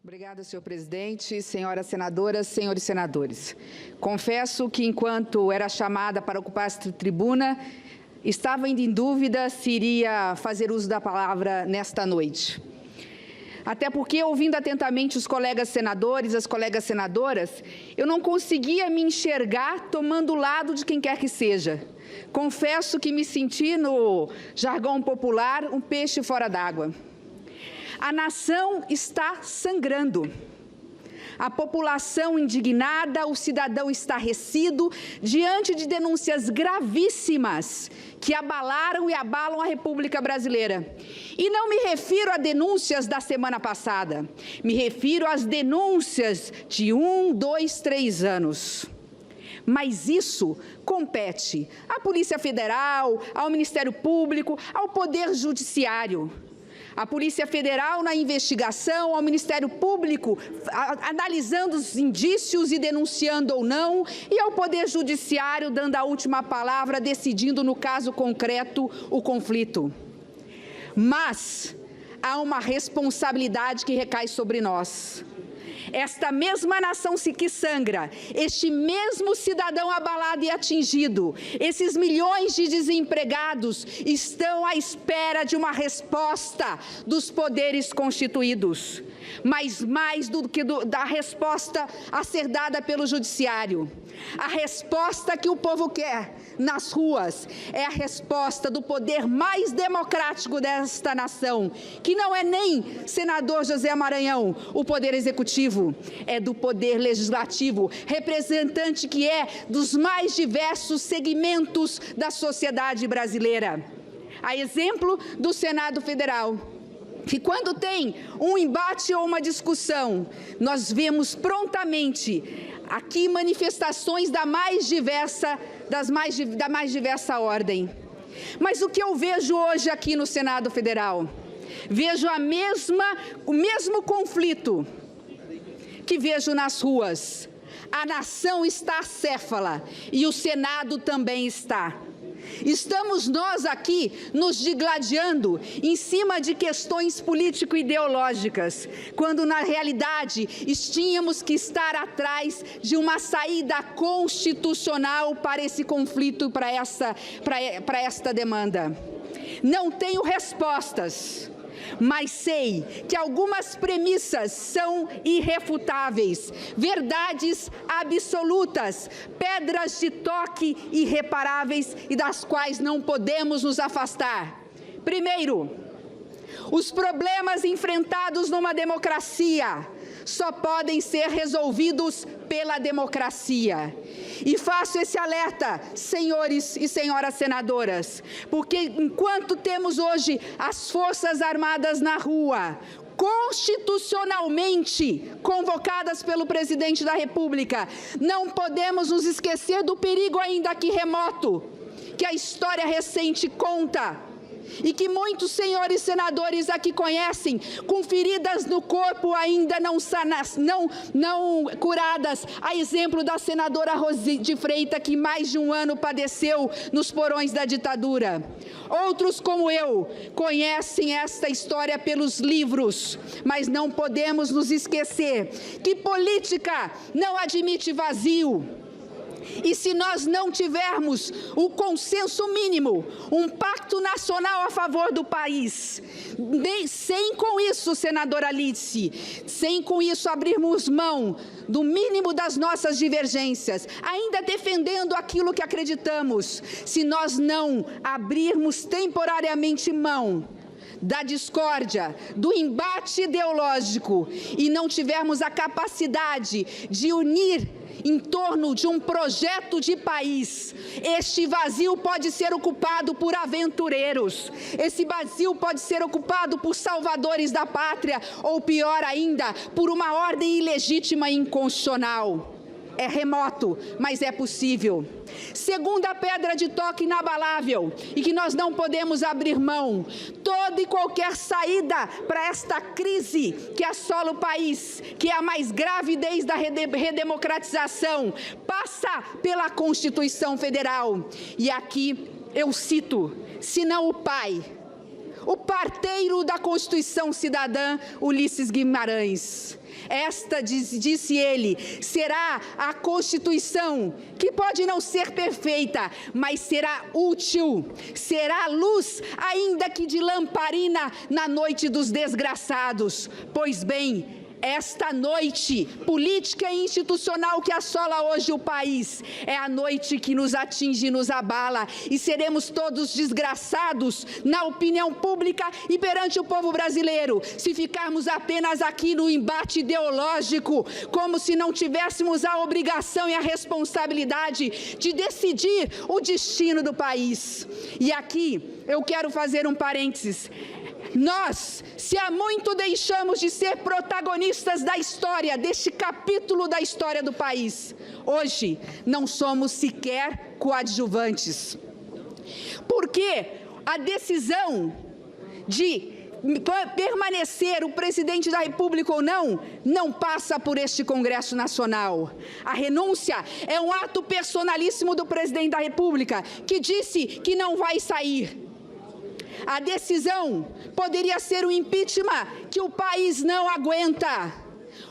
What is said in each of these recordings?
Obrigada, senhor presidente, senhoras senadoras, senhores senadores. Confesso que, enquanto era chamada para ocupar esta tribuna, estava ainda em dúvida se iria fazer uso da palavra nesta noite. Até porque, ouvindo atentamente os colegas senadores, as colegas senadoras, eu não conseguia me enxergar tomando o lado de quem quer que seja. Confesso que me senti, no jargão popular, um peixe fora d'água. A nação está sangrando. A população indignada, o cidadão estarrecido, diante de denúncias gravíssimas que abalaram e abalam a República Brasileira. E não me refiro a denúncias da semana passada, me refiro às denúncias de 1, 2, 3 anos. Mas isso compete à Polícia Federal, ao Ministério Público, ao Poder Judiciário. A Polícia Federal na investigação, ao Ministério Público analisando os indícios e denunciando ou não, e ao Poder Judiciário dando a última palavra, decidindo no caso concreto o conflito. Mas há uma responsabilidade que recai sobre nós. Esta mesma nação que sangra, este mesmo cidadão abalado e atingido, esses milhões de desempregados estão à espera de uma resposta dos poderes constituídos, mas mais do que da resposta a ser dada pelo judiciário. A resposta que o povo quer nas ruas é a resposta do poder mais democrático desta nação, que não é nem senador José Maranhão, o poder executivo, é do poder legislativo, representante que é dos mais diversos segmentos da sociedade brasileira. A exemplo do Senado Federal, que quando tem um embate ou uma discussão, nós vemos prontamente aqui manifestações da mais diversa ordem. Mas o que eu vejo hoje aqui no Senado Federal? Vejo o mesmo conflito que vejo nas ruas. A nação está acéfala e o Senado também está. Estamos nós aqui nos digladiando em cima de questões político-ideológicas, quando na realidade tínhamos que estar atrás de uma saída constitucional para esse conflito, para esta demanda. Não tenho respostas, mas sei que algumas premissas são irrefutáveis, verdades absolutas, pedras de toque irreparáveis e das quais não podemos nos afastar. Primeiro, os problemas enfrentados numa democracia só podem ser resolvidos pela democracia. E faço esse alerta, senhores e senhoras senadoras, porque enquanto temos hoje as Forças Armadas na rua, constitucionalmente convocadas pelo presidente da República, não podemos nos esquecer do perigo ainda aqui remoto, que a história recente conta, e que muitos senhores senadores aqui conhecem, com feridas no corpo ainda não curadas, a exemplo da senadora Rosi de Freitas, que mais de um ano padeceu nos porões da ditadura. Outros, como eu, conhecem esta história pelos livros, mas não podemos nos esquecer que política não admite vazio. E se nós não tivermos o consenso mínimo, um pacto nacional a favor do país, sem com isso, senadora Alice, sem com isso abrirmos mão do mínimo das nossas divergências, ainda defendendo aquilo que acreditamos, se nós não abrirmos temporariamente mão da discórdia, do embate ideológico e não tivermos a capacidade de unir em torno de um projeto de país, este vazio pode ser ocupado por aventureiros, esse vazio pode ser ocupado por salvadores da pátria, ou pior ainda, por uma ordem ilegítima e inconstitucional. É remoto, mas é possível. Segunda pedra de toque inabalável, e que nós não podemos abrir mão, toda e qualquer saída para esta crise que assola o país, que é a mais grave desde a redemocratização, passa pela Constituição Federal. E aqui eu cito, se não o pai, o parteiro da Constituição Cidadã, Ulisses Guimarães. Esta, disse ele, será a Constituição, que pode não ser perfeita, mas será útil, será luz, ainda que de lamparina, na noite dos desgraçados. Pois bem, esta noite política e institucional que assola hoje o país é a noite que nos atinge e nos abala, e seremos todos desgraçados na opinião pública e perante o povo brasileiro se ficarmos apenas aqui no embate ideológico, como se não tivéssemos a obrigação e a responsabilidade de decidir o destino do país. E aqui eu quero fazer um parênteses. Nós, se há muito deixamos de ser protagonistas da história, deste capítulo da história do país, hoje não somos sequer coadjuvantes. Porque a decisão de permanecer o presidente da República ou não passa por este Congresso Nacional. A renúncia é um ato personalíssimo do presidente da República, que disse que não vai sair. A decisão poderia ser o impeachment, que o país não aguenta.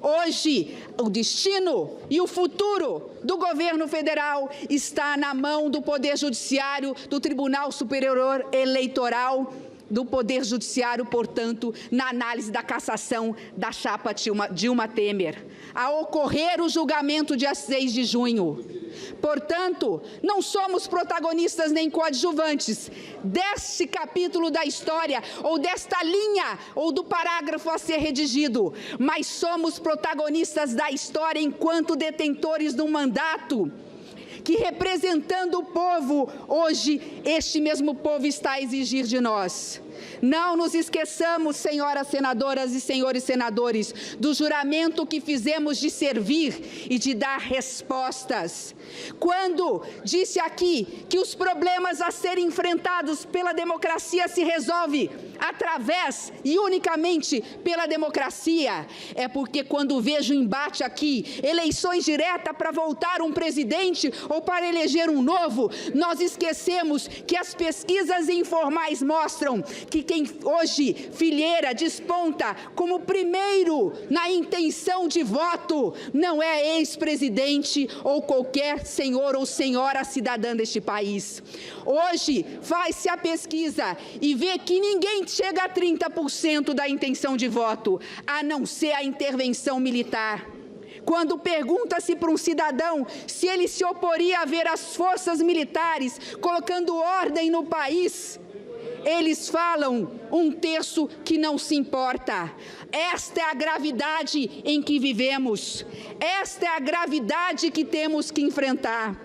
Hoje, o destino e o futuro do governo federal está na mão do Poder Judiciário, do Tribunal Superior Eleitoral, do Poder Judiciário, portanto, na análise da cassação da chapa Dilma Temer, a ocorrer o julgamento dia 6 de junho. Portanto, não somos protagonistas nem coadjuvantes deste capítulo da história, ou desta linha, ou do parágrafo a ser redigido, mas somos protagonistas da história enquanto detentores do mandato, que, representando o povo, hoje este mesmo povo está a exigir de nós. Não nos esqueçamos, senhoras senadoras e senhores senadores, do juramento que fizemos de servir e de dar respostas. Quando disse aqui que os problemas a serem enfrentados pela democracia se resolvem através e unicamente pela democracia, é porque quando vejo embate aqui, eleições diretas para voltar um presidente ou para eleger um novo, nós esquecemos que as pesquisas informais mostram que quem hoje Filheira desponta como primeiro na intenção de voto não é ex-presidente ou qualquer senhor ou senhora cidadã deste país. Hoje faz-se a pesquisa e vê que ninguém chega a 30% da intenção de voto, a não ser a intervenção militar. Quando pergunta-se para um cidadão se ele se oporia a ver as forças militares colocando ordem no país, eles falam 1/3 que não se importa. Esta é a gravidade em que vivemos. Esta é a gravidade que temos que enfrentar.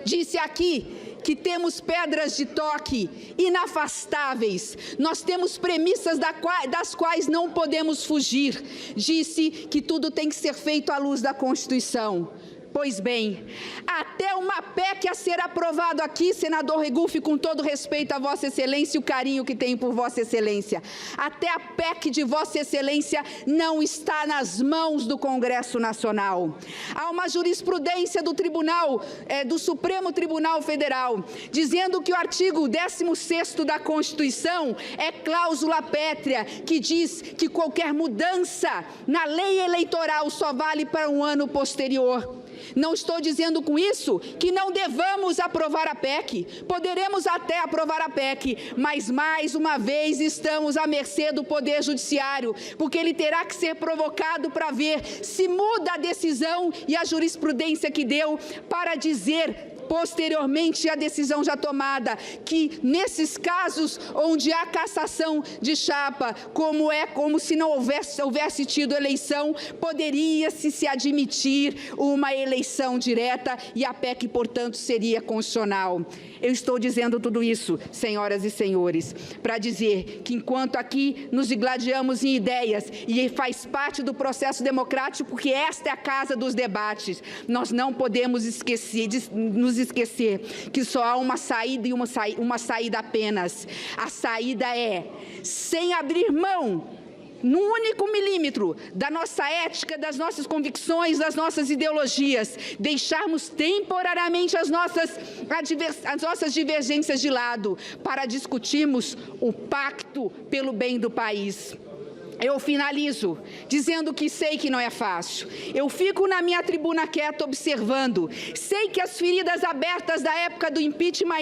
Disse aqui que temos pedras de toque inafastáveis. Nós temos premissas das quais não podemos fugir. Disse que tudo tem que ser feito à luz da Constituição. Pois bem, até uma PEC a ser aprovado aqui, senador Regufe, com todo respeito a Vossa Excelência e o carinho que tenho por Vossa Excelência, até a PEC de Vossa Excelência não está nas mãos do Congresso Nacional. Há uma jurisprudência do Supremo Tribunal Federal, dizendo que o artigo 16º da Constituição é cláusula pétrea, que diz que qualquer mudança na lei eleitoral só vale para um ano posterior. Não estou dizendo com isso que não devamos aprovar a PEC, poderemos até aprovar a PEC, mas mais uma vez estamos à mercê do Poder Judiciário, porque ele terá que ser provocado para ver se muda a decisão e a jurisprudência que deu para dizer posteriormente à decisão já tomada, que nesses casos onde há cassação de chapa, como se não houvesse tido eleição, poderia-se se admitir uma eleição direta e a PEC, portanto, seria constitucional. Eu estou dizendo tudo isso, senhoras e senhores, para dizer que enquanto aqui nos digladiamos em ideias e faz parte do processo democrático, porque esta é a casa dos debates, nós não podemos nos esquecer que só há uma saída e uma saída apenas. A saída é, sem abrir mão num único milímetro da nossa ética, das nossas convicções, das nossas ideologias, deixarmos temporariamente as nossas divergências de lado para discutirmos o pacto pelo bem do país. Eu finalizo dizendo que sei que não é fácil. Eu fico na minha tribuna quieta observando. Sei que as feridas abertas da época do impeachment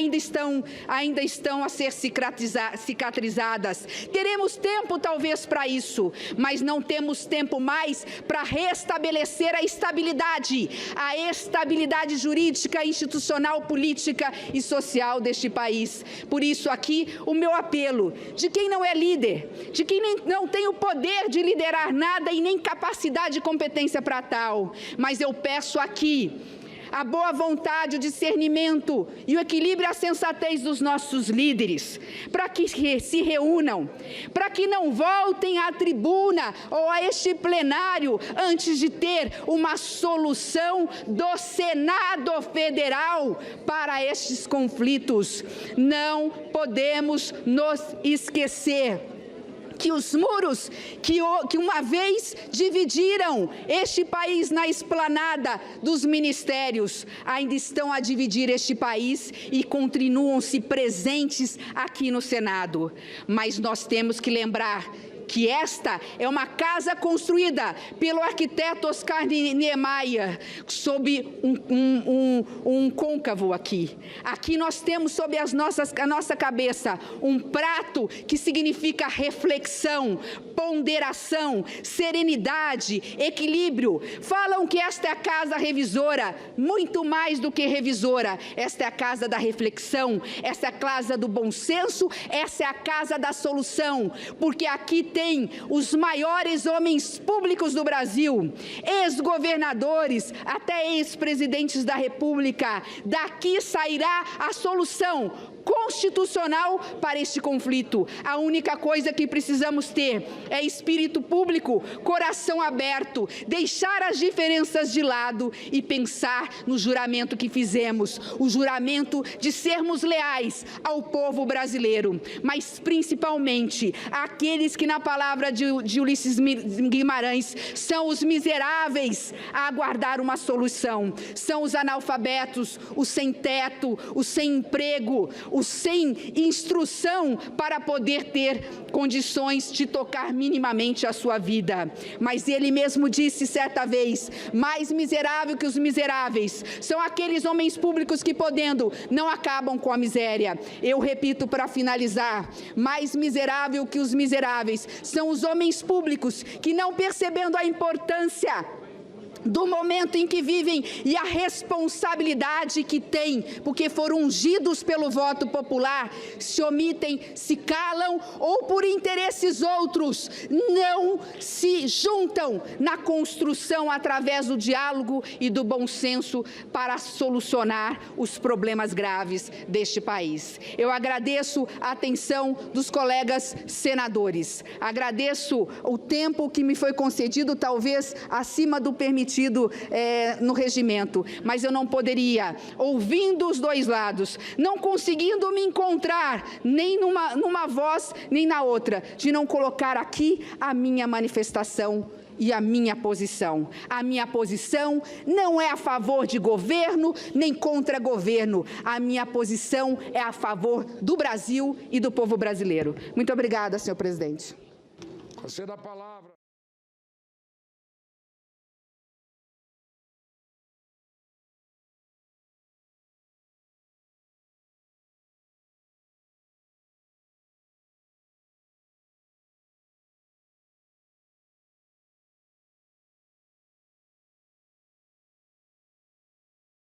ainda estão a ser cicatrizadas. Teremos tempo talvez para isso, mas não temos tempo mais para restabelecer a estabilidade jurídica, institucional, política e social deste país. Por isso aqui o meu apelo de quem não é líder, de quem não tem o poder de liderar nada e nem capacidade e competência para tal. Mas eu peço aqui a boa vontade, o discernimento e o equilíbrio e a sensatez dos nossos líderes, para que se reúnam, para que não voltem à tribuna ou a este plenário antes de ter uma solução do Senado Federal para estes conflitos. Não podemos nos esquecer que os muros que uma vez dividiram este país na esplanada dos ministérios ainda estão a dividir este país e continuam-se presentes aqui no Senado. Mas nós temos que lembrar que esta é uma casa construída pelo arquiteto Oscar Niemeyer sob um côncavo aqui. Aqui nós temos sob a nossa cabeça um prato que significa reflexão, ponderação, serenidade, equilíbrio. Falam que esta é a casa revisora, muito mais do que revisora. Esta é a casa da reflexão, esta é a casa do bom senso, essa é a casa da solução, porque aqui tem os maiores homens públicos do Brasil, ex-governadores, até ex-presidentes da República. Daqui sairá a solução constitucional para este conflito. A única coisa que precisamos ter é espírito público, coração aberto, deixar as diferenças de lado e pensar no juramento que fizemos, o juramento de sermos leais ao povo brasileiro, mas principalmente àqueles que, na palavra de Ulisses Guimarães, são os miseráveis a aguardar uma solução, são os analfabetos, os sem teto, os sem emprego, os sem instrução para poder ter condições de tocar minimamente a sua vida. Mas ele mesmo disse certa vez: mais miserável que os miseráveis são aqueles homens públicos que, podendo, não acabam com a miséria. Eu repito para finalizar: mais miserável que os miseráveis são os homens públicos que, não percebendo a importância do momento em que vivem e a responsabilidade que têm, porque foram ungidos pelo voto popular, se omitem, se calam ou por interesses outros, não se juntam na construção através do diálogo e do bom senso para solucionar os problemas graves deste país. Eu agradeço a atenção dos colegas senadores, agradeço o tempo que me foi concedido, talvez acima do permitido no regimento, mas eu não poderia, ouvindo os dois lados, não conseguindo me encontrar nem numa voz nem na outra, de não colocar aqui a minha manifestação e a minha posição. A minha posição não é a favor de governo nem contra governo. A minha posição é a favor do Brasil e do povo brasileiro. Muito obrigada, senhor presidente. Conceda a palavra.